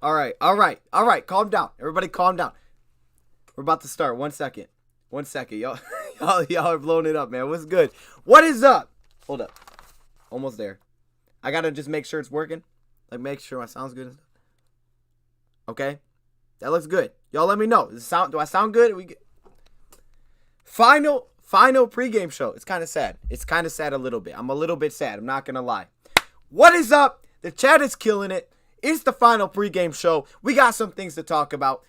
All right, all right, all right. Calm down. Everybody calm down. We're about to start. 1 second. 1 second. Y'all are blowing it up, man. What's good? What is up? Hold up. Almost there. I got to just make sure it's working. Like, make sure my sound's good and stuff. Okay? That looks good. Y'all let me know. Do I sound good? Final pregame show. It's kind of sad. It's kind of sad a little bit. I'm a little bit sad. I'm not going to lie. What is up? The chat is killing it. It's the final pregame show. We got some things to talk about.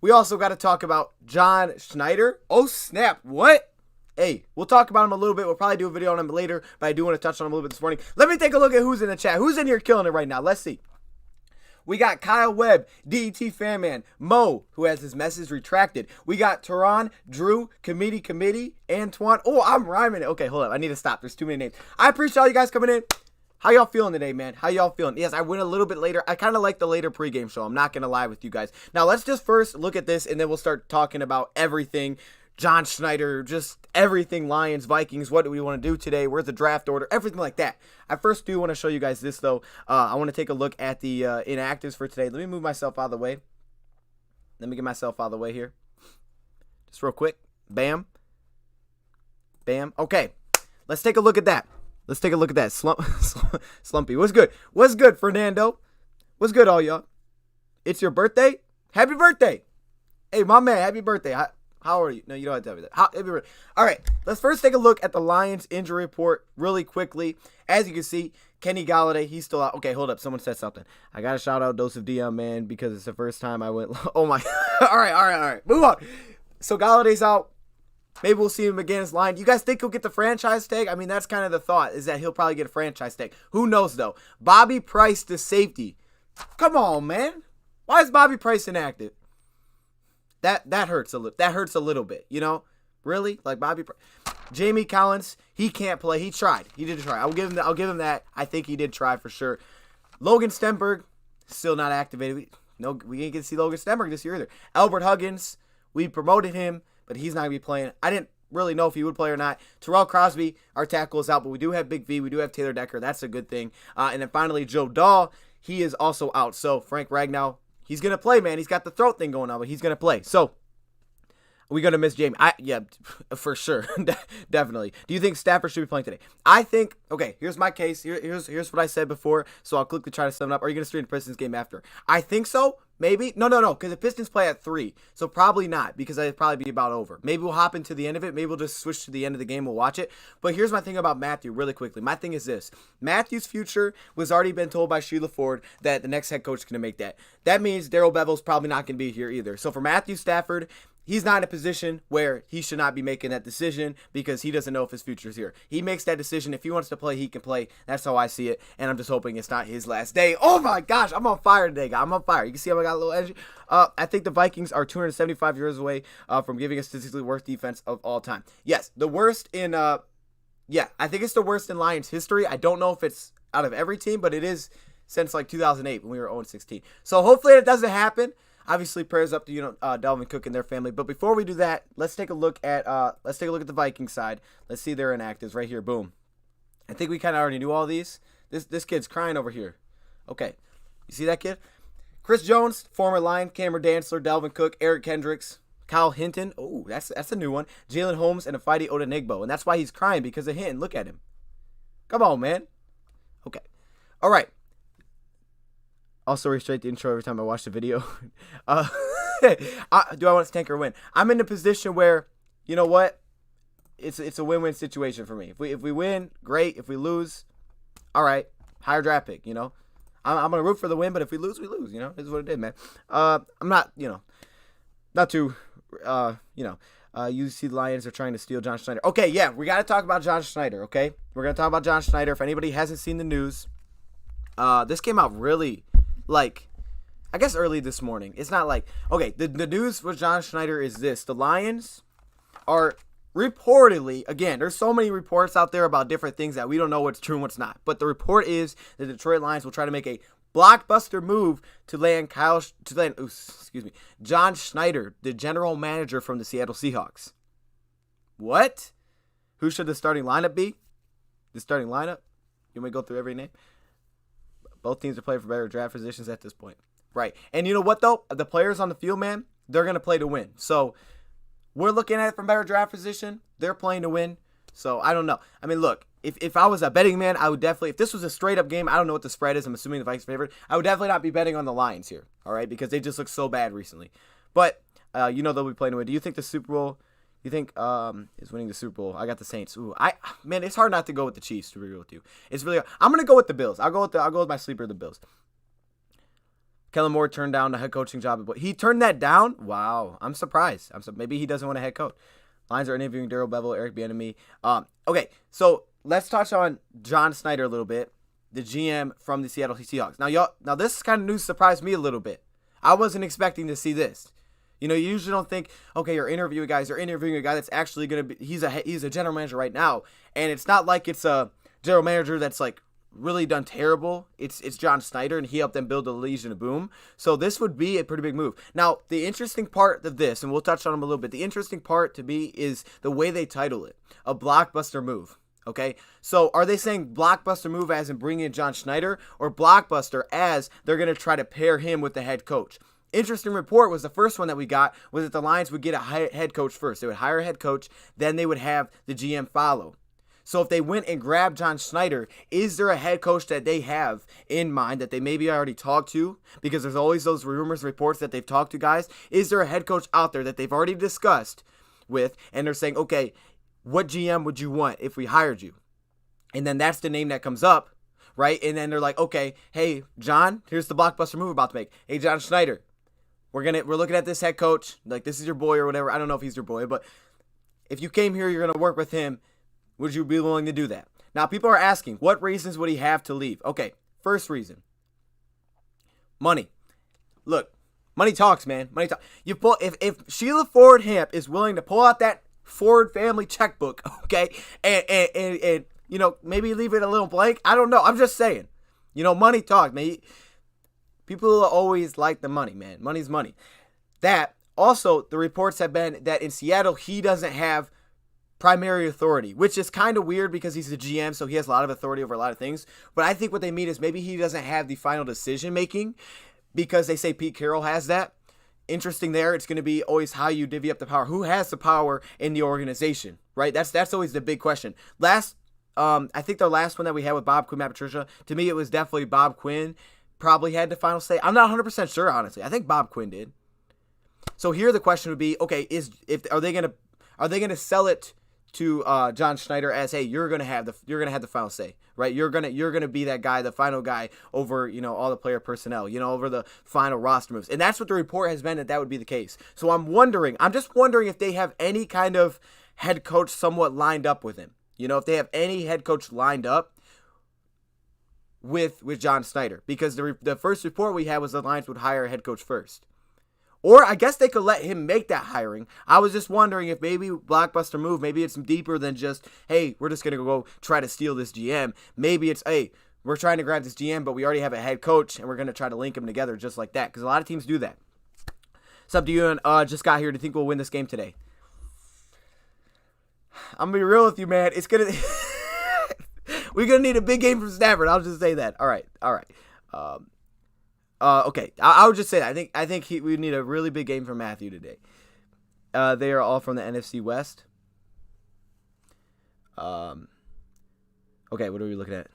We also got to talk about Jon Snyder. Oh, snap. What? Hey, we'll talk about him a little bit. We'll probably do a video on him later, but I do want to touch on him a little bit this morning. Let me take a look at who's in the chat. Who's in here killing it right now? Let's see. We got Kyle Webb, DET Fanman, Mo, who has his message retracted. We got Tehran, Drew, Committee, Antoine. Oh, I'm rhyming it. Okay, hold up. I need to stop. There's too many names. I appreciate all you guys coming in. How y'all feeling today, man? How y'all feeling? Yes, I went a little bit later. I kind of like the later pregame show. I'm not going to lie with you guys. Now, let's just first look at this, and then we'll start talking about everything. Jon Snyder, just everything, Lions, Vikings, what do we want to do today? Where's the draft order? Everything like that. I first do want to show you guys this, though. I want to take a look at the inactives for today. Let me move myself out of the way. Let me get myself out of the way here. Just real quick. Bam. Bam. Okay. Let's take a look at that. Let's take a look at that. Slumpy. What's good? What's good, Fernando? What's good, all y'all? It's your birthday? Happy birthday. Hey, my man, happy birthday. How are you? No, you don't have to tell me that. All right, let's first take a look at the Lions injury report really quickly. As you can see, Kenny Golladay, he's still out. Okay, hold up. Someone said something. I got to shout out DoseOfDion, man, because it's the first time I went. Oh, my. All right. Move on. So Galladay's out. Maybe we'll see him again as Lion. You guys think he'll get the franchise tag? I mean, that's kind of the thought, is that he'll probably get a franchise tag. Who knows, though? Bobby Price, the safety. Come on, man. Why is Bobby Price inactive? That hurts a little. That hurts a little bit, you know? Really? Like Jamie Collins, he can't play. He tried. He did try. I'll give him that. I think he did try for sure. Logan Stenberg, still not activated. We ain't get to see Logan Stenberg this year either. Albert Huggins, we promoted him, but he's not going to be playing. I didn't really know if he would play or not. Terrell Crosby, our tackle, is out, but we do have Big V. We do have Taylor Decker. That's a good thing. And then finally, Joe Dahl, he is also out. So Frank Ragnow, he's going to play, man. He's got the throat thing going on, but he's going to play. So we're going to miss Jamie. Yeah, for sure. Definitely. Do you think Stafford should be playing today? I think, okay, here's my case. Here's what I said before, so I'll quickly try to sum it up. Are you going to stream the Pistons game after? I think so. Maybe. No, because the Pistons play at 3, so probably not, because it'd probably be about over. Maybe we'll hop into the end of it. Maybe we'll just switch to the end of the game. We'll watch it. But here's my thing about Matthew really quickly. My thing is this. Matthew's future was already been told by Sheila Ford that the next head coach is going to make that. That means Darrell Bevel's probably not going to be here either. So for Matthew Stafford, he's not in a position where he should not be making that decision because he doesn't know if his future is here. He makes that decision. If he wants to play, he can play. That's how I see it, and I'm just hoping it's not his last day. Oh, my gosh. I'm on fire today, guys. I'm on fire. You can see how I got a little energy. I think the Vikings are 275 years away from giving a statistically worst defense of all time. Yes, the worst in I think it's the worst in Lions history. I don't know if it's out of every team, but it is since like 2008 when we were 0-16. So hopefully it doesn't happen. Obviously, prayers up to Dalvin Cook and their family. But before we do that, let's take a look at the Viking side. Let's see their inactives right here. Boom. I think we kind of already knew all these. This kid's crying over here. Okay, you see that kid? Chris Jones, former Lion, Cameron Dantzler, Dalvin Cook, Eric Kendricks, Kyle Hinton. Oh, that's a new one. Jalen Holmes and Afidi Odenigbo, and that's why he's crying, because of Hinton. Look at him. Come on, man. Okay. All right. Also restrict the intro every time I watch the video. Do I want to tank or win? I'm in a position where, you know what? It's a win-win situation for me. If we win, great. If we lose, all right. Higher draft pick, I'm going to root for the win, but if we lose, we lose, This is what it did, man. I'm not, not too, you see the Lions are trying to steal Jon Snyder. Okay, yeah, we got to talk about Jon Snyder, okay? We're going to talk about Jon Snyder. If anybody hasn't seen the news, this came out really, I guess early this morning. It's not okay, the news with Jon Snyder is this. The Lions are reportedly, again, there's so many reports out there about different things that we don't know what's true and what's not. But the report is the Detroit Lions will try to make a blockbuster move to land Jon Snyder, the general manager from the Seattle Seahawks. What? Who should the starting lineup be? The starting lineup? You want me to go through every name? Both teams are playing for better draft positions at this point. right? And you know what, though? The players on the field, man, they're going to play to win. So we're looking at it from better draft position. They're playing to win. So I don't know. I mean, look, if I was a betting man, I would definitely, if this was a straight up game, I don't know what the spread is. I'm assuming the Vikings favorite. I would definitely not be betting on the Lions here, all right, because they just look so bad recently. But you know they'll be playing to win. Do you think the Super Bowl? You think is winning the Super Bowl? I got the Saints. Ooh, man, it's hard not to go with the Chiefs. To be real with you, it's really hard. I'm gonna go with the Bills. I'll go with my sleeper, the Bills. Kellen Moore turned down the head coaching job, but he turned that down. Wow, I'm surprised. Maybe he doesn't want a head coach. Lions are interviewing Darrell Bevel, Eric Bieniemy. Okay, so let's touch on Jon Snyder a little bit, the GM from the Seattle Seahawks. Now this kind of news surprised me a little bit. I wasn't expecting to see this. You know, you usually don't think, okay, you're interviewing a guy that's actually going to be, he's a general manager right now, and it's not like it's a general manager that's like really done terrible. It's Jon Snyder, and he helped them build the Legion of Boom. So this would be a pretty big move. Now, the interesting part of this, and we'll touch on them a little bit, the interesting part to me is the way they title it, a blockbuster move. Okay, so are they saying blockbuster move as in bringing in Jon Snyder, or blockbuster as they're going to try to pair him with the head coach? Interesting report was the first one that we got was that the Lions would get a head coach first. They would hire a head coach, then they would have the GM follow. So if they went and grabbed Jon Snyder, is there a head coach that they have in mind that they maybe already talked to? Because there's always those rumors, reports that they've talked to guys. Is there a head coach out there that they've already discussed with, and they're saying, okay, what GM would you want if we hired you? And then that's the name that comes up, right? And then they're like, okay, hey, John, here's the blockbuster move we're about to make. Hey, Jon Snyder, we're looking at this head coach. Like, this is your boy or whatever. I don't know if he's your boy, but if you came here, you're going to work with him. Would you be willing to do that? Now, people are asking, what reasons would he have to leave? Okay, first reason, money. Look, money talks, man. Money talks. If Sheila Ford Hamp is willing to pull out that Ford family checkbook, okay, and you know, maybe leave it a little blank. I don't know. I'm just saying. You know, money talks, man. People always like the money, man. Money's money. That also, the reports have been that in Seattle, he doesn't have primary authority, which is kind of weird because he's the GM, so he has a lot of authority over a lot of things. But I think what they mean is maybe he doesn't have the final decision making because they say Pete Carroll has that. Interesting there. It's going to be always how you divvy up the power. Who has the power in the organization, right? That's always the big question. I think the last one that we had with Bob Quinn, Matt Patricia, to me it was definitely Bob Quinn probably had the final say. I'm not 100% sure, honestly. I think Bob Quinn did. So here the question would be, okay, are they gonna sell it to Jon Snyder as, hey, you're gonna have the final say, right? You're gonna be that guy, the final guy over, you know, all the player personnel, you know, over the final roster moves, and that's what the report has been, that would be the case. So I'm just wondering if they have any kind of head coach somewhat lined up with him. You know, if they have any head coach lined up with Jon Snyder, because the first report we had was the Lions would hire a head coach first. Or I guess they could let him make that hiring. I was just wondering if maybe blockbuster move, maybe it's deeper than just, hey, we're just going to go try to steal this GM. Maybe it's, hey, we're trying to grab this GM, but we already have a head coach, and we're going to try to link them together just like that. Because a lot of teams do that. What's up, DeUn? Just got here. Do you think we'll win this game today? I'm going to be real with you, man. It's going to... We're going to need a big game from Stafford. I'll just say that. All right. Okay, I would just say that. I think we need a really big game from Matthew today. They are all from the NFC West. Okay, what are we looking at?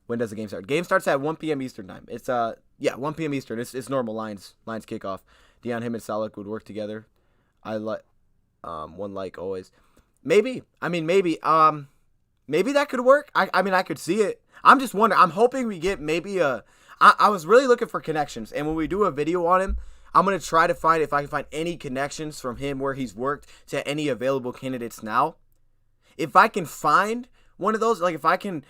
When does the game start? Game starts at 1 p.m. Eastern time. It's 1 p.m. Eastern. It's normal. Lions kickoff. Deion, him, and Salek would work together. I like one like always. Maybe that could work. I mean, I could see it. I'm just wondering. I'm hoping we get maybe a. I was really looking for connections, and when we do a video on him, I'm going to try to find if I can find any connections from him where he's worked to any available candidates now. If I can find one of those, like if I can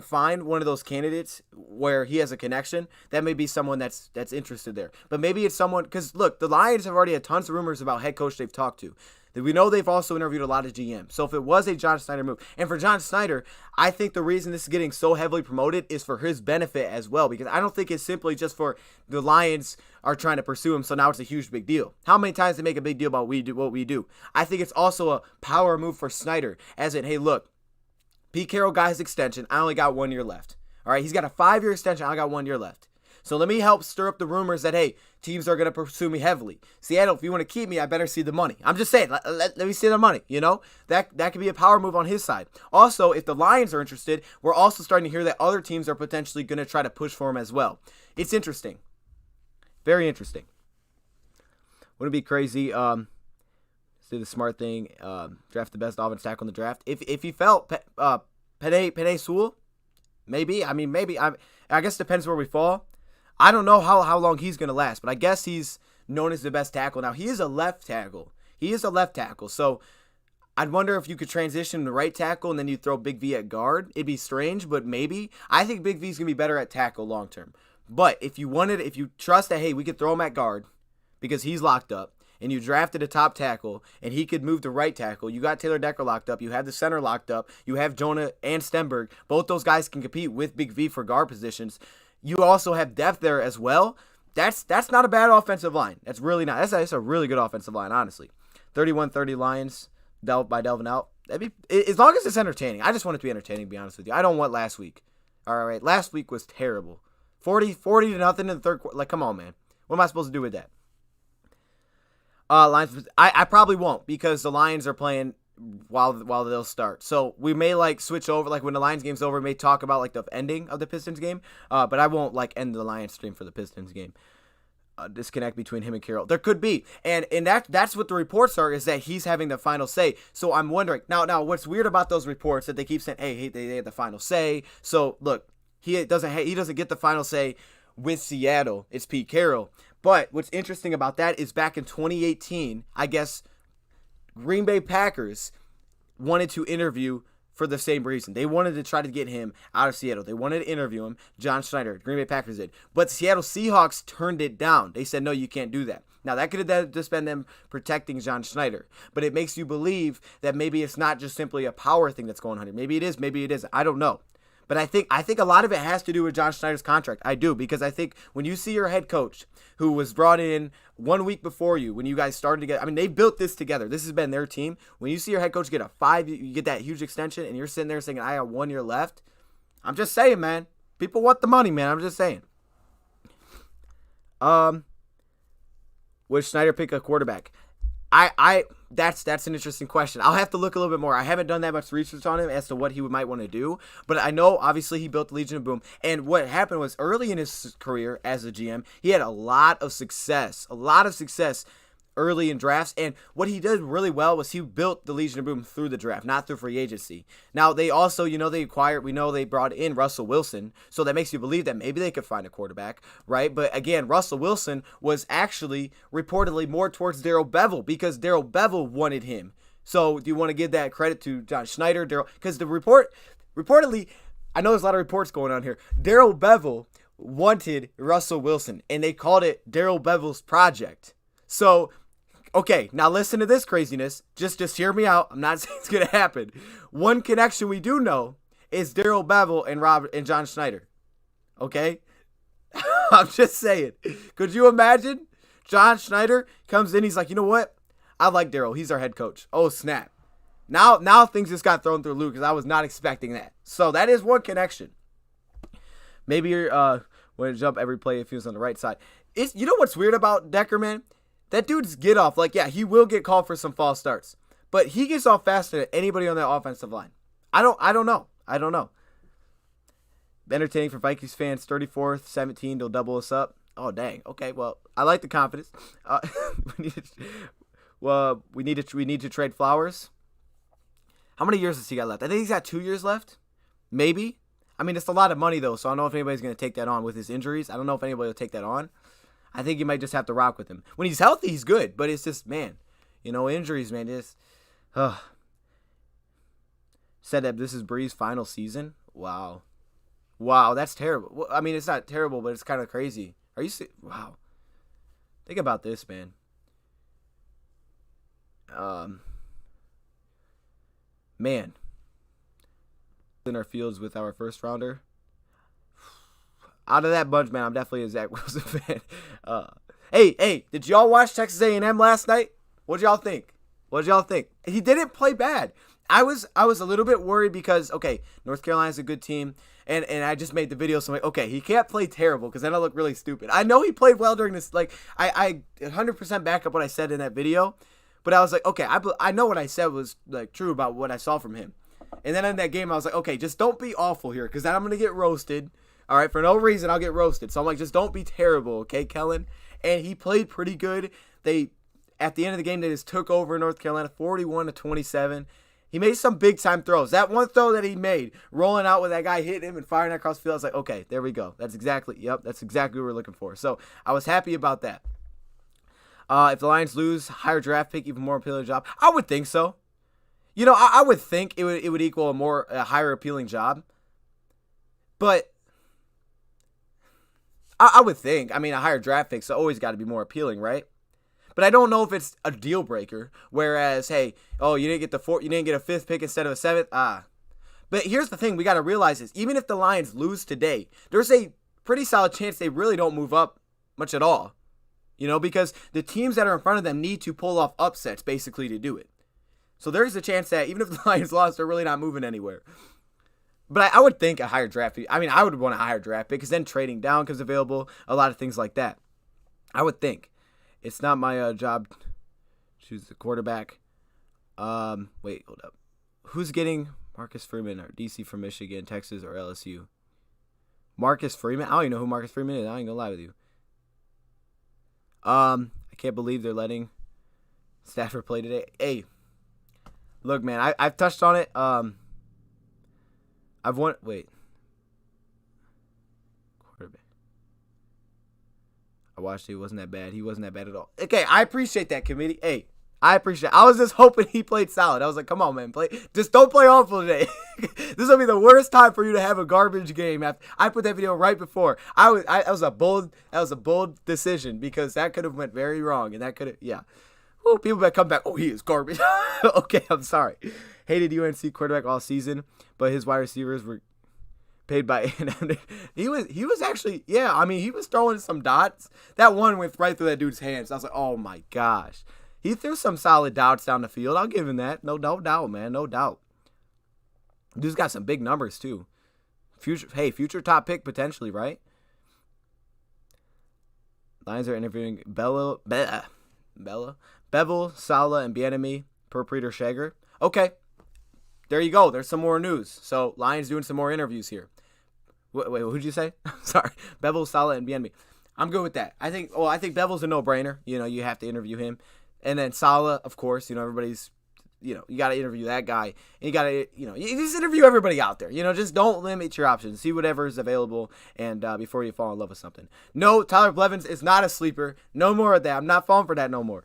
find one of those candidates where he has a connection, that may be someone that's interested there. But maybe it's someone, because look, the Lions have already had tons of rumors about head coach they've talked to. We know they've also interviewed a lot of GMs. So if it was a Jon Snyder move, and for Jon Snyder, I think the reason this is getting so heavily promoted is for his benefit as well, because I don't think it's simply just for the Lions are trying to pursue him, so now it's a huge big deal. How many times they make a big deal about what we do? I think it's also a power move for Snyder, as in, hey, look, Pete Carroll got his extension. I only got 1 year left. All right, he's got a 5-year extension. I got 1 year left. So let me help stir up the rumors that, hey, teams are going to pursue me heavily. Seattle, if you want to keep me, I better see the money. I'm just saying, let me see the money, you know? That could be a power move on his side. Also, if the Lions are interested, we're also starting to hear that other teams are potentially going to try to push for him as well. It's interesting. Very interesting. Wouldn't it be crazy? Let's do the smart thing. Draft the best offensive tackle in the draft. If he felt Penei Sewell, maybe. I mean, maybe. I guess it depends where we fall. I don't know how long he's going to last, but I guess he's known as the best tackle. Now, he is a left tackle. So I'd wonder if you could transition to right tackle and then you throw Big V at guard. It'd be strange, but maybe. I think Big V's going to be better at tackle long term. But if you trust that, hey, we could throw him at guard because he's locked up, and you drafted a top tackle, and he could move to right tackle, you got Taylor Decker locked up, you have the center locked up, you have Jonah and Stenberg. Both those guys can compete with Big V for guard positions. You also have depth there as well. That's not a bad offensive line. That's really not. That's a really good offensive line, honestly. 31-30 Lions by Delvin out. That'd be, as long as it's entertaining. I just want it to be entertaining, to be honest with you. I don't want last week. All right, last week was terrible. 40-0 in the third quarter. Like, come on, man. What am I supposed to do with that? Lions. I probably won't because the Lions are playing while they'll start. So we may switch over. Like when the Lions game's over, we may talk about the ending of the Pistons game. But I won't end the Lions stream for the Pistons game. Disconnect between him and Carroll. There could be, and that's what the reports are, is that he's having the final say. So I'm wondering now what's weird about those reports that they keep saying, hey, they had the final say. So look, he doesn't get the final say with Seattle. It's Pete Carroll. But what's interesting about that is back in 2018, I guess Green Bay Packers wanted to interview for the same reason. They wanted to try to get him out of Seattle. They wanted to interview him. Jon Snyder, Green Bay Packers did. But the Seattle Seahawks turned it down. They said, no, you can't do that. Now, that could have just been them protecting Jon Snyder. But it makes you believe that maybe it's not just simply a power thing that's going on here. Maybe it is, maybe it isn't. I don't know. But I think a lot of it has to do with Jon Snyder's contract. I do, because I think when you see your head coach, who was brought in 1 week before you, when you guys started together, I mean, they built this together. This has been their team. When you see your head coach get you get that huge extension, and you're sitting there saying, I have 1 year left. I'm just saying, man. People want the money, man. I'm just saying. Would Schneider pick a quarterback? That's an interesting question. I'll have to look a little bit more. I haven't done that much research on him as to what he might want to do, but I know obviously he built the Legion of Boom, and what happened was early in his career as a GM, he had a lot of success early in drafts, and what he did really well was he built the Legion of Boom through the draft, not through free agency. Now, they also, they brought in Russell Wilson, so that makes you believe that maybe they could find a quarterback, right? But again, Russell Wilson was actually reportedly more towards Darrell Bevell because Darrell Bevell wanted him. So do you want to give that credit to Jon Snyder? Because the reportedly, I know there's a lot of reports going on here, Darrell Bevell wanted Russell Wilson, and they called it Darrell Bevell's project. So, okay, now listen to this craziness. Just hear me out. I'm not saying it's going to happen. One connection we do know is Darrell Bevell and Jon Snyder. Okay? I'm just saying. Could you imagine? Jon Snyder comes in. He's like, you know what? I like Darrell. He's our head coach. Oh, snap. Now things just got thrown through Luke because I was not expecting that. So that is one connection. Maybe you're going to jump every play if he was on the right side. You know what's weird about Decker, man? That dude's get off. He will get called for some false starts, but he gets off faster than anybody on that offensive line. I don't know. Entertaining for Vikings fans. 34th, 17. They'll double us up. Oh, dang. Okay. Well, I like the confidence. We need to trade Flowers. How many years does he got left? I think he's got 2 years left. Maybe. I mean, it's a lot of money though, so I don't know if anybody's going to take that on with his injuries. I don't know if anybody will take that on. I think you might just have to rock with him. When he's healthy, he's good, but it's just, man, injuries, man, just, Said that this is Bree's final season. Wow, that's terrible. Well, I mean, it's not terrible, but it's kind of crazy. Are you wow. Think about this, man. Man. In our fields with our first rounder. Out of that bunch, man, I'm definitely a Zach Wilson fan. Hey, did y'all watch Texas A&M last night? What did y'all think? What did y'all think? He didn't play bad. I was a little bit worried because, okay, North Carolina's a good team, and I just made the video, so I'm like, okay, he can't play terrible because then I look really stupid. I know he played well during this. Like, I 100% back up what I said in that video, but I was like, okay, I know what I said was like true about what I saw from him. And then in that game, I was like, okay, just don't be awful here because then I'm going to get roasted. All right, for no reason, I'll get roasted. So I'm like, just don't be terrible, okay, Kellen? And he played pretty good. At the end of the game, they just took over North Carolina 41-27. He made some big-time throws. That one throw that he made, rolling out with that guy hitting him and firing that across the field, I was like, okay, there we go. That's exactly what we're looking for. So I was happy about that. If the Lions lose, higher draft pick, even more appealing job. I would think so. You know, I would think it would equal a higher appealing job. But I would think. I mean, a higher draft pick's always got to be more appealing, right? But I don't know if it's a deal breaker. Whereas, hey, you didn't get a fifth pick instead of a seventh. But here's the thing we got to realize is even if the Lions lose today, there's a pretty solid chance they really don't move up much at all. You know, because the teams that are in front of them need to pull off upsets basically to do it. So there's a chance that even if the Lions lost, they're really not moving anywhere. But I would think a higher draft pick. I mean, I would want a higher draft pick because then trading down comes available, a lot of things like that. I would think. It's not my job to choose the quarterback. Wait, hold up. Who's getting Marcus Freeman or DC from Michigan, Texas, or LSU? Marcus Freeman? I don't even know who Marcus Freeman is. I ain't gonna lie with you. I can't believe they're letting Stafford play today. Hey, look, man, I've touched on it. Wait. Quarterback. I watched it. He wasn't that bad. He wasn't that bad at all. Okay, I appreciate that, committee. Hey, I appreciate it. I was just hoping he played solid. I was like, come on, man. Just don't play awful today. This will be the worst time for you to have a garbage game. I put that video right before. That was a bold decision because that could have went very wrong. And that could have, yeah. Ooh, people better come back. Oh, he is garbage. Okay, I'm sorry. Hated UNC quarterback all season, but his wide receivers were paid by he was actually, yeah, I mean, he was throwing some dots. That one went right through that dude's hands. I was like, oh my gosh. He threw some solid dots down the field. I'll give him that. No doubt, man. No doubt. Dude's got some big numbers too. Future top pick potentially, right? Lions are interviewing Bevel, Sala, and Bieniemy per Peter Shager. Okay. There you go. There's some more news. So, Lions doing some more interviews here. Wait, who'd you say? Sorry. Bevel, Sala, and Bieniemy. I'm good with that. I think Bevel's a no-brainer. You know, you have to interview him. And then Sala, of course, you know, everybody's, you know, you got to interview that guy. And you got to, you know, you just interview everybody out there. You know, just don't limit your options. See whatever is available and before you fall in love with something. No, Tyler Blevins is not a sleeper. No more of that. I'm not falling for that no more.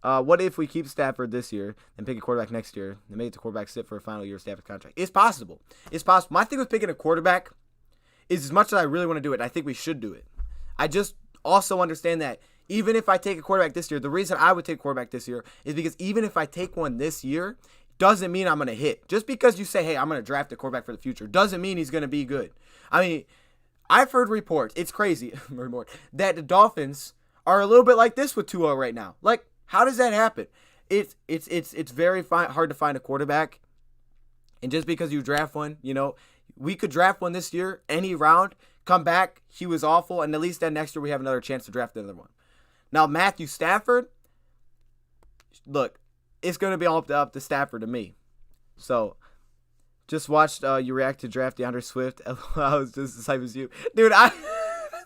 What if we keep Stafford this year and pick a quarterback next year and make the quarterback sit for a final year of Stafford's contract? It's possible. It's possible. My thing with picking a quarterback is as much as I really want to do it, I think we should do it. I just also understand that even if I take a quarterback this year, the reason I would take a quarterback this year is because even if I take one this year, doesn't mean I'm going to hit. Just because you say, hey, I'm going to draft a quarterback for the future, doesn't mean he's going to be good. I mean, I've heard reports, it's crazy, that the Dolphins are a little bit like this with Tua right now. Like, how does that happen? It's very hard to find a quarterback. And just because you draft one, you know, we could draft one this year, any round, come back, he was awful, and at least then next year we have another chance to draft another one. Now, Matthew Stafford, look, it's going to be all up to Stafford to me. So, just watched you react to draft DeAndre Swift. I was just the same as you. Dude,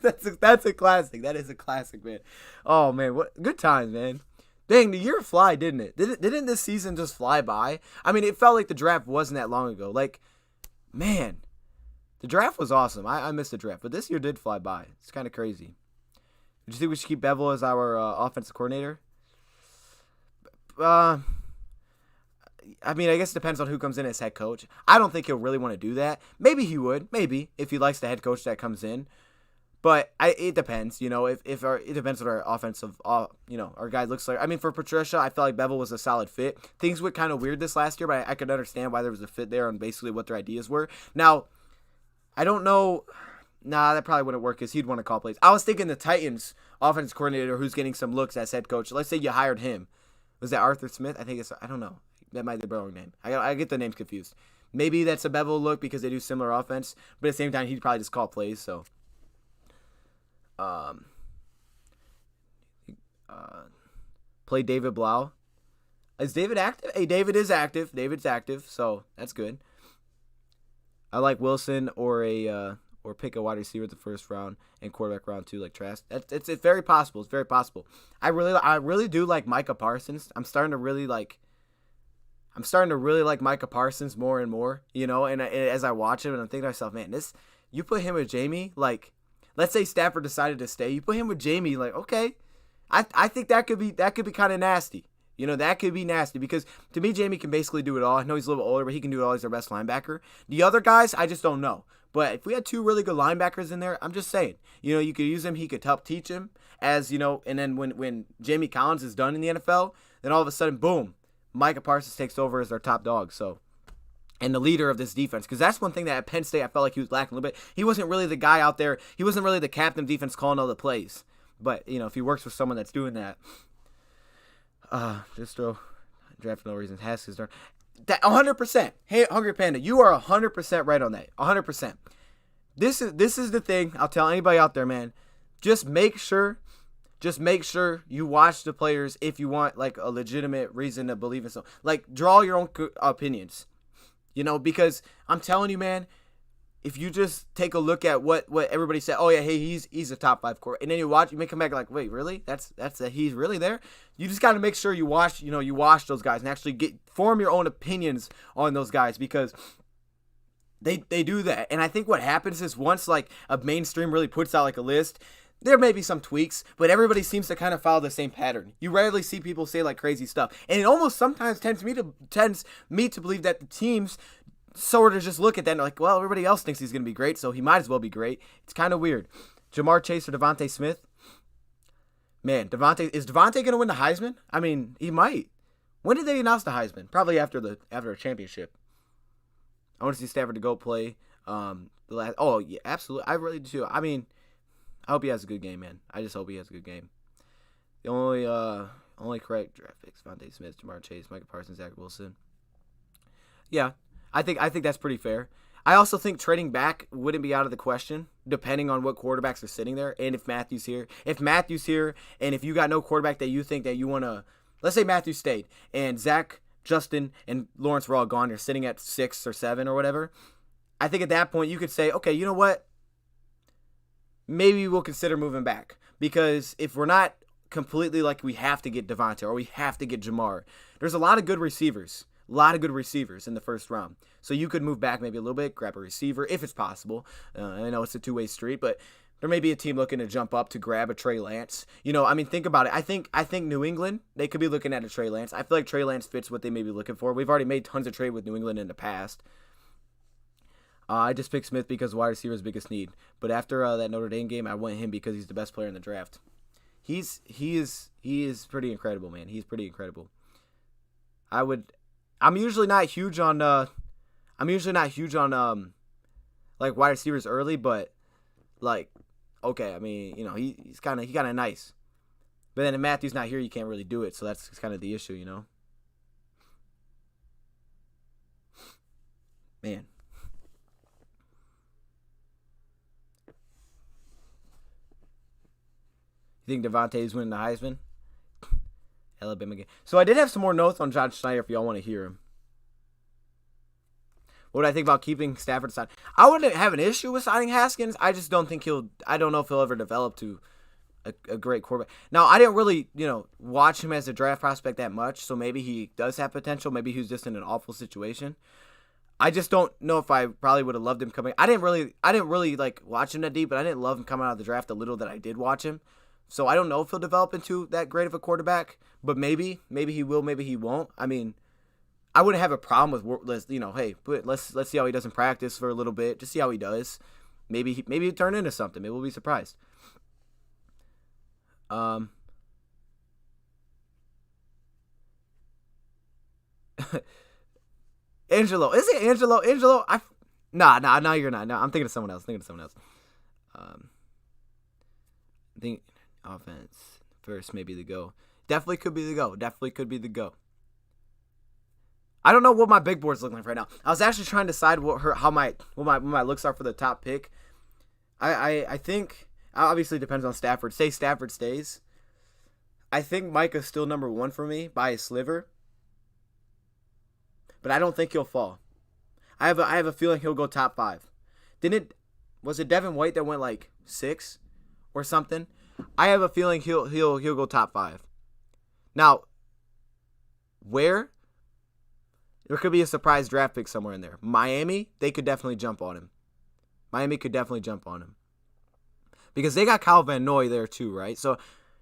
that's a classic. That is a classic, man. Oh, man, what good times, man. Dang, the year fly, didn't it? Didn't this season just fly by? I mean, it felt like the draft wasn't that long ago. Like, man, the draft was awesome. I missed the draft, but this year did fly by. It's kind of crazy. Do you think we should keep Bevel as our offensive coordinator? I mean, I guess it depends on who comes in as head coach. I don't think he'll really want to do that. Maybe he would. Maybe if he likes the head coach that comes in. But it depends, you know. It depends what our offensive, our guy looks like. I mean, for Patricia, I felt like Bevel was a solid fit. Things went kind of weird this last year, but I could understand why there was a fit there and basically what their ideas were. Now, I don't know. Nah, that probably wouldn't work because he'd want to call plays. I was thinking the Titans offensive coordinator who's getting some looks as head coach. Let's say you hired him. Was that Arthur Smith? I don't know. That might be the wrong name. I get the names confused. Maybe that's a Bevel look because they do similar offense, but at the same time, he'd probably just call plays. So, play David Blau. Is David active? Hey, David is active. David's active, so that's good. I like Wilson or pick a wide receiver the first round and quarterback round 2 like Trask. It's very possible. It's very possible. I really do like Micah Parsons. I'm starting to really like Micah Parsons more and more, and as I watch him and I'm thinking to myself, man, you put him with Jamie, like, let's say Stafford decided to stay, you put him with Jamie, like, okay, I think that could be kind of nasty. That could be nasty because to me, Jamie can basically do it all. I know he's a little older, but he can do it all. He's our best linebacker. The other guys, I just don't know. But if we had 2 really good linebackers in there, I'm just saying, you could use him. He could help teach him and then when Jamie Collins is done in the NFL, then all of a sudden, boom, Micah Parsons takes over as our top dog. So, and the leader of this defense, because that's one thing that at Penn State I felt like he was lacking a little bit. He wasn't really the guy out there. He wasn't really the captain of defense calling all the plays. But, if he works with someone that's doing that, just throw draft for no reason. Haskins turn. That 100%. Hey, Hungry Panda, you are 100% right on that. 100%. This is the thing. I'll tell anybody out there, man. Just make sure you watch the players if you want like a legitimate reason to believe in something. Like draw your own opinions. Because I'm telling you, man, if you just take a look at what everybody said, oh yeah, hey, he's a top 5 quarterback, and then you may come back like, wait, really? That's he's really there? You just got to make sure you watch those guys and actually form your own opinions on those guys because they do that. And I think what happens is once like a mainstream really puts out like a list, there may be some tweaks, but everybody seems to kind of follow the same pattern. You rarely see people say like crazy stuff, and it almost sometimes tends me to believe that the teams sort of just look at that and like, well, everybody else thinks he's going to be great, so he might as well be great. It's kind of weird. Jamar Chase or Devontae Smith? Man, is Devontae going to win the Heisman? I mean, he might. When did they announce the Heisman? Probably after a championship. I want to see Stafford to go play the last. Oh yeah, absolutely. I really do. I mean, I hope he has a good game, man. I just hope he has a good game. The only correct draft picks: Devontae Smith, Jamar Chase, Micah Parsons, Zach Wilson. Yeah. I think that's pretty fair. I also think trading back wouldn't be out of the question, depending on what quarterbacks are sitting there, and if Matthew's here. If Matthew's here, and if you got no quarterback that you think that you want to, let's say Matthew stayed, and Zach, Justin, and Lawrence were all gone, they're sitting at 6 or 7 or whatever, I think at that point you could say, okay, you know what? Maybe we'll consider moving back. Because if we're not completely like we have to get Devontae or we have to get Jamar, there's a lot of good receivers. A lot of good receivers in the first round. So you could move back maybe a little bit, grab a receiver if it's possible. I know it's a 2-way street, but there may be a team looking to jump up to grab a Trey Lance. Think about it. I think New England, they could be looking at a Trey Lance. I feel like Trey Lance fits what they may be looking for. We've already made tons of trade with New England in the past. I just picked Smith because wide receiver is biggest need. But after that Notre Dame game, I went him because he's the best player in the draft. He is pretty incredible, man. He's pretty incredible. I'm usually not huge on like wide receivers early, but like, okay, I mean, he's kind of nice. But then if Matthew's not here, you can't really do it, so that's kind of the issue, Man. You think Devontae's winning the Heisman? Alabama game. So I did have some more notes on Jon Snyder if y'all want to hear him. What do I think about keeping Stafford aside? I wouldn't have an issue with signing Haskins. I just don't think I don't know if he'll ever develop to a great quarterback. Now, I didn't really, watch him as a draft prospect that much, so maybe he does have potential. Maybe he was just in an awful situation. I just don't know if I probably would have loved him coming. I didn't really like watch him that deep, but I didn't love him coming out of the draft the little that I did watch him. So I don't know if he'll develop into that great of a quarterback, but maybe he will, maybe he won't. I mean, I wouldn't have a problem with, hey, let's see how he does in practice for a little bit, just see how he does. Maybe he turn into something. Maybe we'll be surprised. Angelo, is it Angelo? Nah, you're not. No, I'm thinking of someone else. I think offense first, maybe the go. Definitely could be the go. Definitely could be the go. I don't know what my big board's looking like right now. I was actually trying to decide what my looks are for the top pick. I think obviously depends on Stafford. Say Stafford stays. I think Micah's still number 1 for me by a sliver. But I don't think he'll fall. I have a feeling he'll go top 5. Was it Devin White that went like 6 or something? I have a feeling he'll go top 5. Now, where? There could be a surprise draft pick somewhere in there. Miami, they could definitely jump on him. Because they got Kyle Van Noy there too, right? So,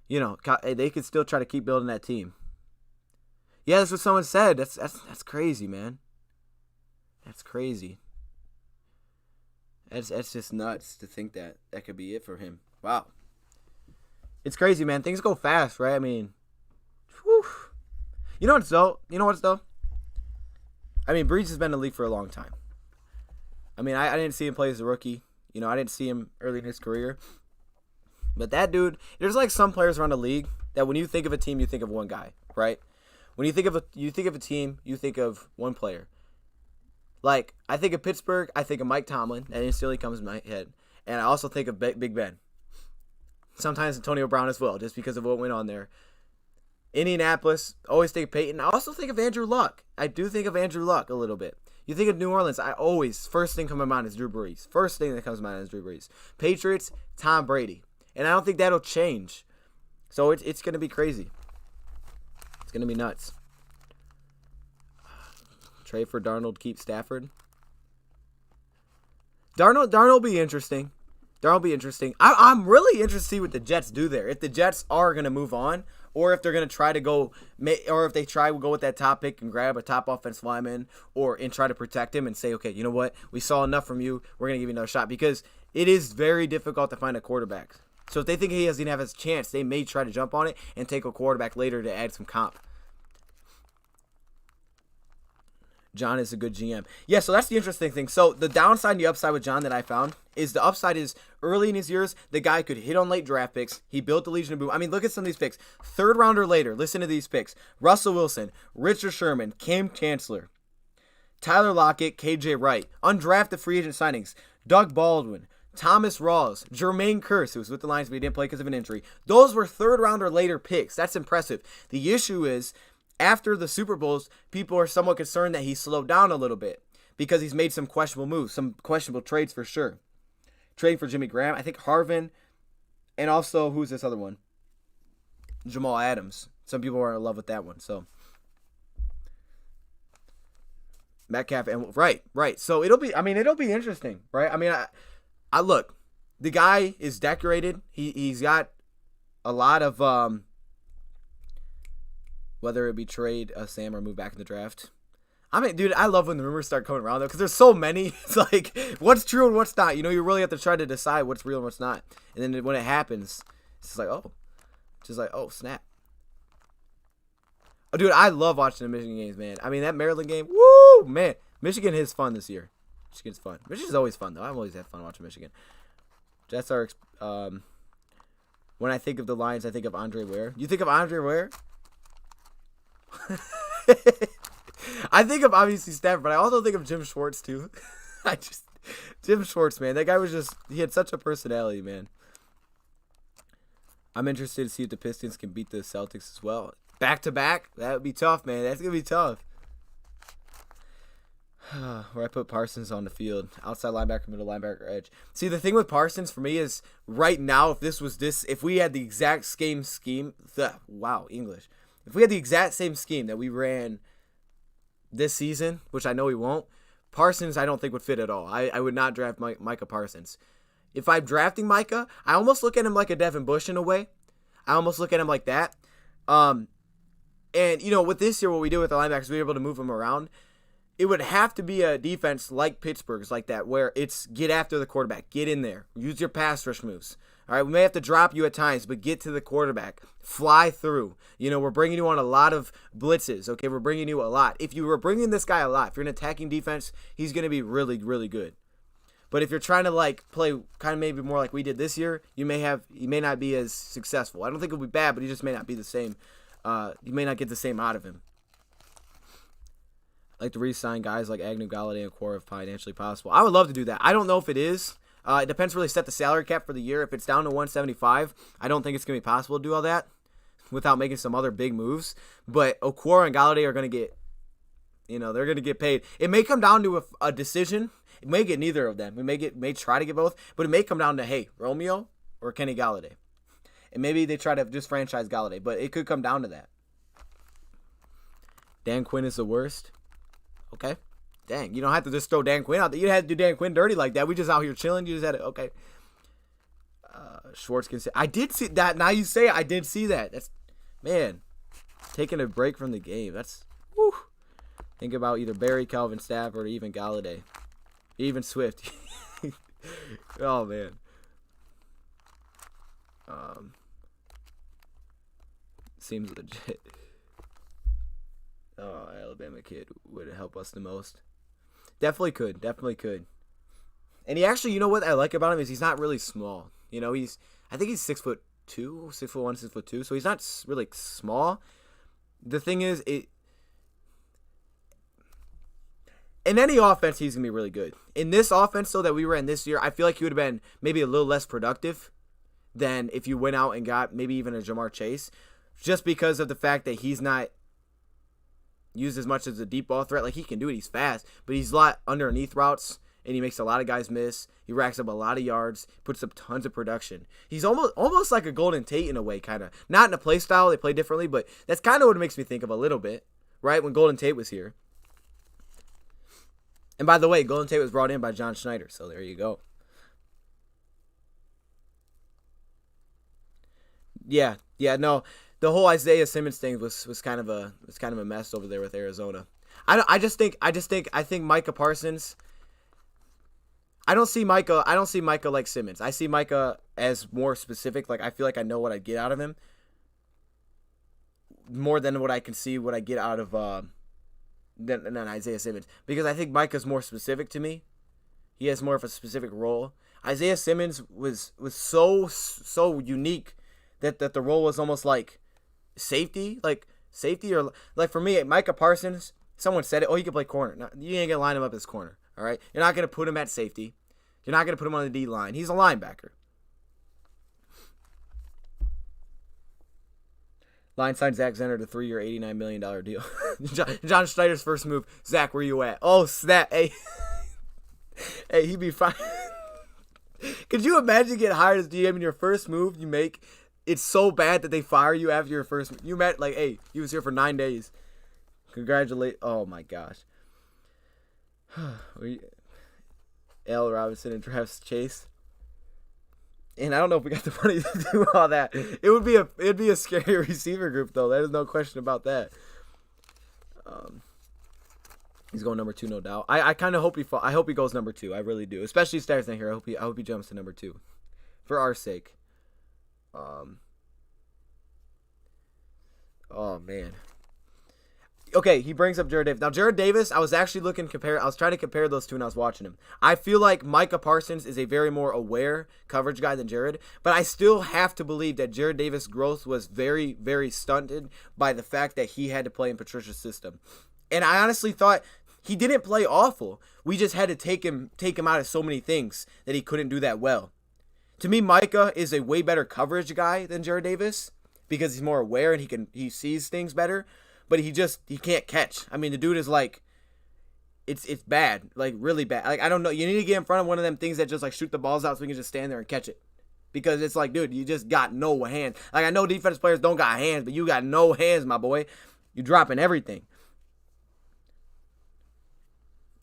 they could still try to keep building that team. Yeah, that's what someone said. That's crazy, man. That's crazy. That's just nuts to think that could be it for him. Wow. It's crazy, man. Things go fast, right? I mean, whew. You know what's though? I mean, Breeze has been in the league for a long time. I mean, I didn't see him play as a rookie. I didn't see him early in his career. But that dude, there's like some players around the league that when you think of a team, you think of one guy, right? When you think of a team, you think of one player. Like, I think of Pittsburgh, I think of Mike Tomlin, and instantly comes to my head. And I also think of Big Ben. Sometimes Antonio Brown as well, just because of what went on there. Indianapolis, always think of Peyton. I also think of Andrew Luck. I do think of Andrew Luck a little bit. You think of New Orleans, first thing comes to mind is Drew Brees. First thing that comes to mind is Drew Brees. Patriots, Tom Brady. And I don't think that'll change. So it's going to be crazy. It's going to be nuts. Trade for Darnold, keep Stafford. Darnold will be interesting. I'm really interested to see what the Jets do there. If the Jets are going to move on, or if they're going to try to go, or if they try to go with that top pick and grab a top offensive lineman, and try to protect him and say, okay, you know what? We saw enough from you. We're going to give you another shot. Because it is very difficult to find a quarterback. So if they think he doesn't have his chance, they may try to jump on it and take a quarterback later to add some comp. Jon is a good GM. Yeah, so that's the interesting thing. So the downside and the upside with Jon that I found is the upside is early in his years, the guy could hit on late draft picks. He built the Legion of Boom. I mean, look at some of these picks. 3rd rounder later, listen to these picks. Russell Wilson, Richard Sherman, Cam Chancellor, Tyler Lockett, KJ Wright. Undrafted free agent signings. Doug Baldwin, Thomas Rawls, Jermaine Kearse, who was with the Lions but he didn't play because of an injury. Those were 3rd rounder later picks. That's impressive. The issue is, after the Super Bowls, people are somewhat concerned that he slowed down a little bit because he's made some questionable moves, some questionable trades for sure. Trading for Jimmy Graham, I think Harvin, and also, who's this other one? Jamal Adams. Some people are in love with that one, so. Metcalf, and right. So it'll be interesting, right? I mean, I look, the guy is decorated. He's got a lot of, whether it be trade Sam or move back in the draft. I mean, dude, I love when the rumors start coming around, though, because there's so many. It's like, what's true and what's not? You really have to try to decide what's real and what's not. And then when it happens, it's just like, oh, snap. Oh, dude, I love watching the Michigan games, man. I mean, that Maryland game, woo, man. Michigan is fun this year. Michigan's fun. Michigan's always fun, though. I've always had fun watching Michigan. Jets are, when I think of the Lions, I think of Andre Ware. You think of Andre Ware? I think of obviously Stafford, but I also think of Jim Schwartz too. Jim Schwartz, man, that guy he had such a personality, man. I'm interested to see if the Pistons can beat the Celtics as well. Back to back, that would be tough, man. That's gonna be tough. Where I put Parsons on the field, outside linebacker, middle linebacker, edge. See, the thing with Parsons for me is right now, if we had the exact same scheme, English. If we had the exact same scheme that we ran this season, which I know we won't, Parsons I don't think would fit at all. I would not draft Micah Parsons. If I'm drafting Micah, I almost look at him like a Devin Bush in a way. I almost look at him like that. And, with this year, what we do with the linebackers, we're able to move them around. It would have to be a defense like Pittsburgh's, like that, where it's get after the quarterback, get in there, use your pass rush moves. All right, we may have to drop you at times, but get to the quarterback. Fly through. We're bringing you on a lot of blitzes, okay? We're bringing you a lot. If you were bringing this guy a lot, if you're an attacking defense, he's going to be really, really good. But if you're trying to, play kind of maybe more like we did this year, you may not be as successful. I don't think it'll be bad, but he just may not be the same you may not get the same out of him. Like to re-sign guys like Agnew, Galladay, and Core if financially possible. I would love to do that. I don't know if it is. It depends really set the salary cap for the year. If it's down to 175, I don't think it's going to be possible to do all that without making some other big moves. But Okoro and Galladay are going to get, they're going to get paid. It may come down to a decision. It may get neither of them. We may try to get both, but it may come down to, hey, Romeo or Kenny Galladay. And maybe they try to just franchise Galladay, but it could come down to that. Dan Quinn is the worst. Okay. Dang, you don't have to just throw Dan Quinn out there. You had to do Dan Quinn dirty like that. We just out here chilling. You just had to, okay. Schwartz can say, I did see that. Now you say it, I did see that. That's, man, taking a break from the game. That's, whew. Think about either Barry, Calvin Stafford, or even Galladay. Even Swift. Oh, man. Seems legit. Oh, Alabama kid would help us the most. Definitely could. And he actually, you know what I like about him is he's not really small. I think he's 6'2", 6'1", 6'2", so he's not really small. The thing is, in any offense, he's going to be really good. In this offense, though, that we ran this year, I feel like he would have been maybe a little less productive than if you went out and got maybe even a Jamar Chase, just because of the fact that he's not used as much as a deep ball threat. Like, he can do it. He's fast, but he's a lot underneath routes, and he makes a lot of guys miss. He racks up a lot of yards, puts up tons of production. He's almost like a Golden Tate in a way, kind of. Not in a play style. They play differently, but that's kind of what it makes me think of a little bit, right, when Golden Tate was here. And by the way, Golden Tate was brought in by Jon Snyder, so there you go. Yeah, no. The whole Isaiah Simmons thing was kind of a mess over there with Arizona. I think Micah Parsons. I don't see Micah like Simmons. I see Micah as more specific. Like, I feel like I know what I get out of him more than what I can see what I get out of than Isaiah Simmons, because I think Micah's more specific to me. He has more of a specific role. Isaiah Simmons was so unique that the role was almost like safety, or like for me, Micah Parsons. Someone said it. Oh, he can play corner. No, you ain't gonna line him up as corner. All right, you're not gonna put him at safety. You're not gonna put him on the D line. He's a linebacker. Line signed Zach Zenner to 3-year, $89 million deal. Jon Snyder's first move. Zach, where you at? Oh, snap. Hey, hey, he'd be fine. Could you imagine getting hired as GM and your first move you make, it's so bad that they fire you after your first move? You met, like, hey, he was here for 9 days. Congratulate. Oh, my gosh. L. Robinson and Travis Chase. And I don't know if we got the money to do all that. It'd be a scary receiver group, though. There's no question about that. He's going number 2, no doubt. I kind of hope I hope he goes number 2. I really do. Especially Stairs in here. I hope he jumps to number 2, for our sake. Oh man. Okay, he brings up Jared Davis. Now, Jared Davis, I was actually trying to compare those two when I was watching him. I feel like Micah Parsons is a very more aware coverage guy than Jared, but I still have to believe that Jared Davis' growth was very, very stunted by the fact that he had to play in Patricia's system. And I honestly thought he didn't play awful. We just had to take him out of so many things that he couldn't do that well. To me, Micah is a way better coverage guy than Jared Davis because he's more aware and he sees things better. But he can't catch. I mean, the dude is like, it's bad, like really bad. Like, I don't know. You need to get in front of one of them things that just like shoot the balls out so we can just stand there and catch it. Because it's like, dude, you just got no hands. Like, I know defensive players don't got hands, but you got no hands, my boy. You dropping everything.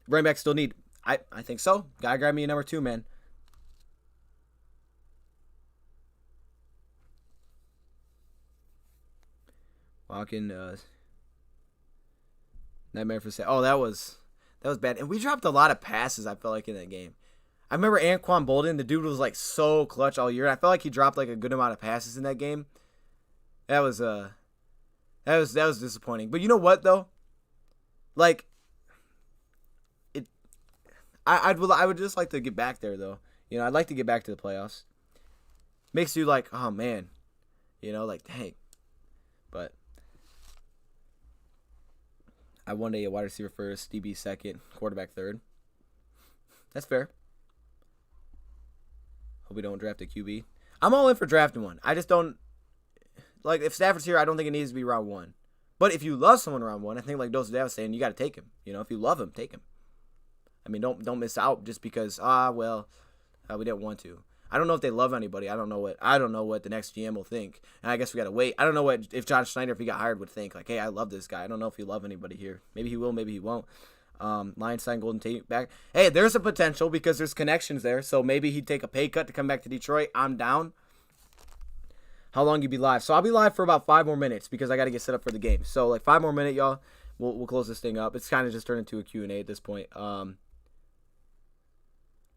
Running back still need. I think so. Gotta grab me a number 2, man. Walking. Nightmare for say. Oh, that was bad. And we dropped a lot of passes, I felt like, in that game. I remember Anquan Bolden, the dude was like so clutch all year. I felt like he dropped like a good amount of passes in that game. That was disappointing. But you know what though? Like I would just like to get back there though. You know, I'd like to get back to the playoffs. Makes you like, oh man. You know, like dang. But I wanted a wide receiver first, DB second, quarterback third. That's fair. Hope we don't draft a QB. I'm all in for drafting one. I just don't like if Stafford's here. I don't think it needs to be round 1. But if you love someone round 1, I think like DoseOfDion was saying, you got to take him. You know, if you love him, take him. I mean, don't miss out just because we didn't want to. I don't know if they love anybody. I don't know what the next GM will think. And I guess we got to wait. I don't know if Jon Snyder, if he got hired, would think like, hey, I love this guy. I don't know if he love anybody here. Maybe he will, maybe he won't. Lions sign Golden Tate back. Hey, there's a potential because there's connections there. So maybe he'd take a pay cut to come back to Detroit. I'm down. How long you be live? So I'll be live for about 5 more minutes because I got to get set up for the game. So like 5 more minutes, y'all. We'll close this thing up. It's kind of just turned into a Q&A at this point.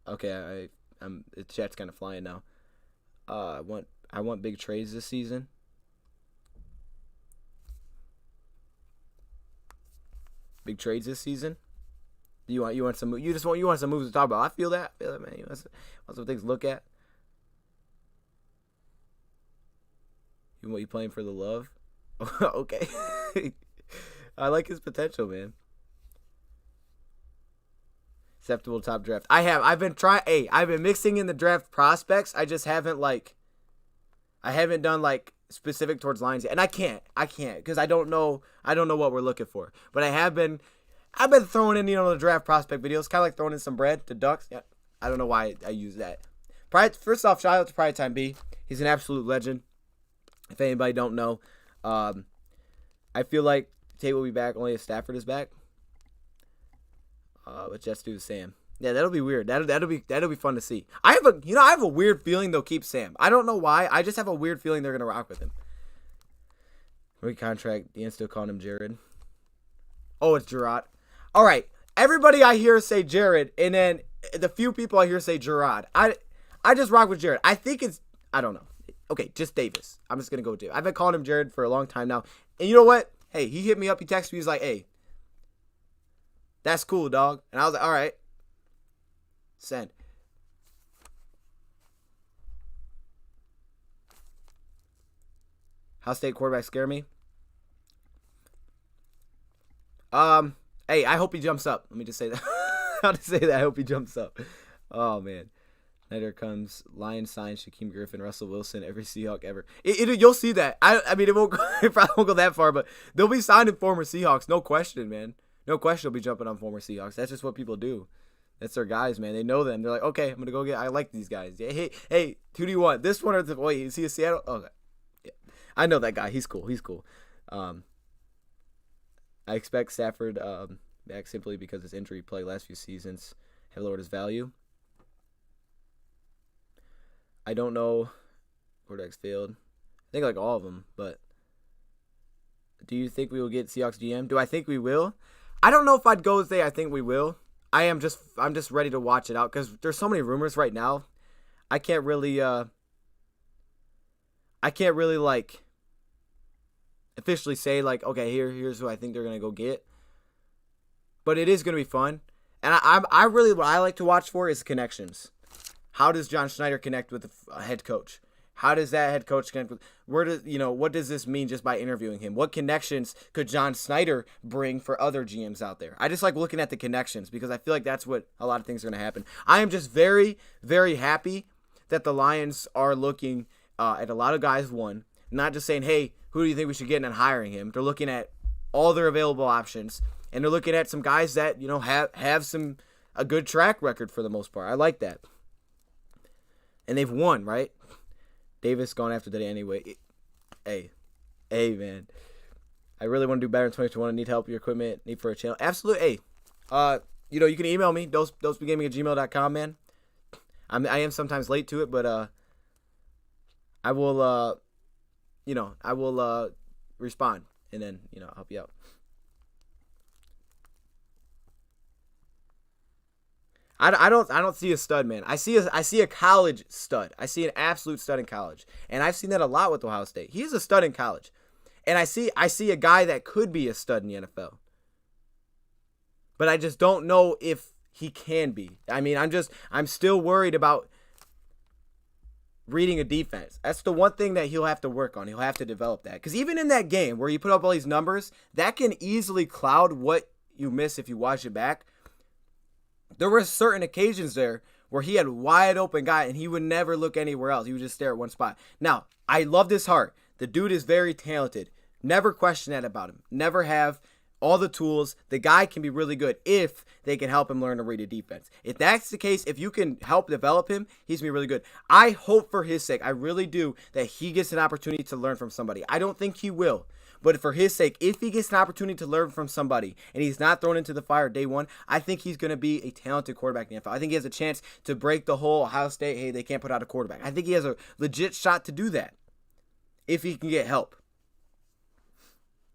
Okay, the chat's kind of flying now. I want big trades this season. Big trades this season. You want some moves to talk about. I feel that man. You want some things to look at. You playing for the love? Okay. I like his potential, man. Acceptable top draft. I've been mixing in the draft prospects. I just haven't done like specific towards lines yet. And I can't because I don't know what we're looking for. But I've been throwing in, the draft prospect videos, kind of like throwing in some bread to ducks. Yeah. I don't know why I use that. First off, shout out to Pride Time B. He's an absolute legend. If anybody don't know, I feel like Tate will be back only if Stafford is back. But Jets do Sam. Yeah, that'll be weird. That'll be fun to see. I have a weird feeling they'll keep Sam. I don't know why. I just have a weird feeling they're gonna rock with him. Rookie contract. Ian still calling him Jared. Oh, it's Gerard. All right. Everybody I hear say Jared, and then the few people I hear say Gerard. I just rock with Jared. I think I don't know. Okay, just Davis. I'm just gonna go with Davis. I've been calling him Jared for a long time now. And you know what? Hey, he hit me up. He texted me. He's like, hey, that's cool, dog. And I was like, all right. Send. How State quarterback scare me? Hey, I hope he jumps up. Let me just say that. How to say that? I hope he jumps up. Oh, man. Snyder comes. Lions sign Shaquem Griffin, Russell Wilson, every Seahawk ever. You'll see that. I mean, it probably won't go that far, but they'll be signing former Seahawks. No question, man. No question they'll be jumping on former Seahawks. That's just what people do. That's their guys, man. They know them. They're like, okay, I'm going to go get – I like these guys. Yeah, hey, who do you want? This one or the – wait, is he a Seattle? Okay. Yeah. I know that guy. He's cool. I expect Stafford back simply because his injury play last few seasons have lowered his value. I don't know. Quarterbacks failed. I think like all of them, but do you think we will get Seahawks GM? Do I think we will? I don't know if I'd go say I think we will. I'm just ready to watch it out because there's so many rumors right now. I can't really like officially say like, okay, here's who I think they're gonna go get. But it is gonna be fun, and I really what I like to watch for is connections. How does Jon Snyder connect with a head coach? How does that head coach connect with? What does this mean just by interviewing him? What connections could Jon Snyder bring for other GMs out there? I just like looking at the connections because I feel like that's what a lot of things are going to happen. I am just very, very happy that the Lions are looking at a lot of guys. One, not just saying, hey, who do you think we should get and hiring him? They're looking at all their available options, and they're looking at some guys that have a good track record for the most part. I like that, and they've won, right? Davis gone after today anyway. Hey, man. I really want to do better in 2021. I need help, your equipment, need for a channel. Absolutely. Hey, you can email me, dosebegaming@gmail.com, man. I am sometimes late to it, but I will, respond, and then, help you out. I don't see a stud, man. I see a college stud. I see an absolute stud in college. And I've seen that a lot with Ohio State. He's a stud in college. And I see a guy that could be a stud in the NFL. But I just don't know if he can be. I mean, I'm still worried about reading a defense. That's the one thing that he'll have to work on. He'll have to develop that. Because even in that game where you put up all these numbers, that can easily cloud what you miss if you watch it back. There were certain occasions there where he had wide open guy and he would never look anywhere else. He would just stare at one spot. Now, I love his heart. The dude is very talented. Never question that about him. Never have. All the tools. The guy can be really good if they can help him learn to read a defense. If that's the case, if you can help develop him, he's going to be really good. I hope for his sake, I really do, that he gets an opportunity to learn from somebody. I don't think he will. But for his sake, if he gets an opportunity to learn from somebody and he's not thrown into the fire day one, I think he's going to be a talented quarterback in the NFL. I think he has a chance to break the whole Ohio State, hey, they can't put out a quarterback. I think he has a legit shot to do that if he can get help.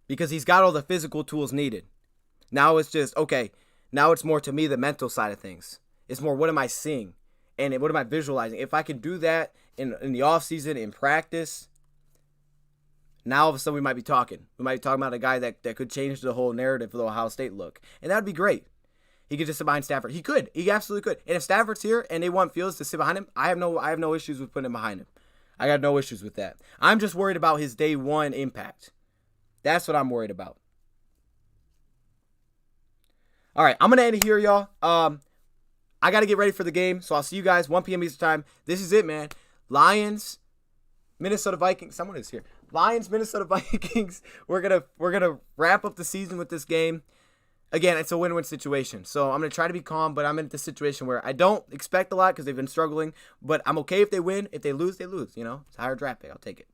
Because he's got all the physical tools needed. Now it's just, okay, now it's more to me the mental side of things. It's more, what am I seeing? And what am I visualizing? If I can do that in the offseason, in practice, now all of a sudden we might be talking. We might be talking about a guy that could change the whole narrative of the Ohio State look. And that would be great. He could just sit behind Stafford. He could. He absolutely could. And if Stafford's here and they want Fields to sit behind him, I have no issues with putting him behind him. I got no issues with that. I'm just worried about his day one impact. That's what I'm worried about. All right, I'm going to end it here, y'all. I got to get ready for the game, so I'll see you guys 1 p.m. Eastern time. This is it, man. Lions, Minnesota Vikings. Someone is here. Lions, Minnesota Vikings. We're gonna wrap up the season with this game. Again, it's a win-win situation. So I'm going to try to be calm, but I'm in this situation where I don't expect a lot because they've been struggling, but I'm okay if they win. If they lose, they lose. You know, it's a higher draft pick. I'll take it.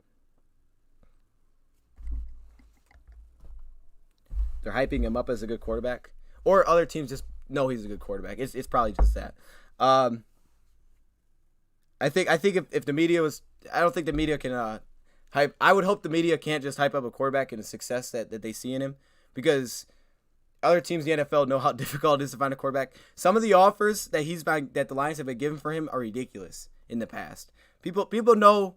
They're hyping him up as a good quarterback, or other teams just know he's a good quarterback. It's probably just that. I think if the media was, I don't think the media can hype. I would hope the media can't just hype up a quarterback and the success that they see in him, because other teams in the NFL know how difficult it is to find a quarterback. Some of the offers that the Lions have been given for him are ridiculous in the past. People know.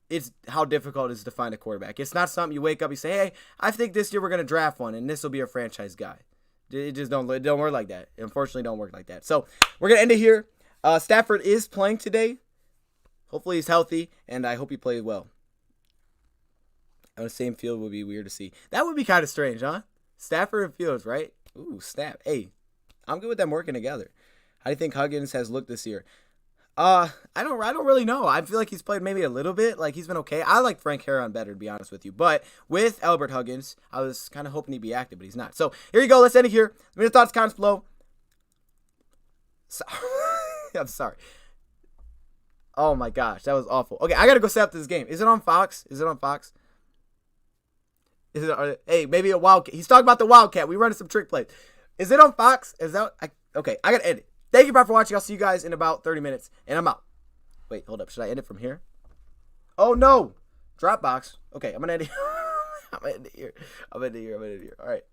It's how difficult it is to find a quarterback. It's not something you wake up, you say, hey, I think this year we're going to draft one, and this will be a franchise guy. It just don't work like that. It unfortunately don't work like that. So we're going to end it here. Stafford is playing today. Hopefully he's healthy, and I hope he plays well. On the same field would be weird to see. That would be kind of strange, huh? Stafford and Fields, right? Ooh, snap. Hey, I'm good with them working together. How do you think Huggins has looked this year? I don't really know. I feel like he's played maybe a little bit. Like, he's been okay. I like Frank Harron better, to be honest with you. But with Albert Huggins, I was kind of hoping he'd be active, but he's not. So here you go. Let's end it here. Let me know your thoughts, comments below. I'm sorry. Oh my gosh, that was awful. Okay, I gotta go set up this game. Is it on Fox? Is it? Hey, maybe a Wildcat. He's talking about the Wildcat. We running some trick plays. Is it on Fox? Okay, I gotta end it. Thank you, bro, for watching. I'll see you guys in about 30 minutes, and I'm out. Wait, hold up. Should I end it from here? Oh, no. Dropbox. Okay, I'm going to end it. I'm going to end it here. All right.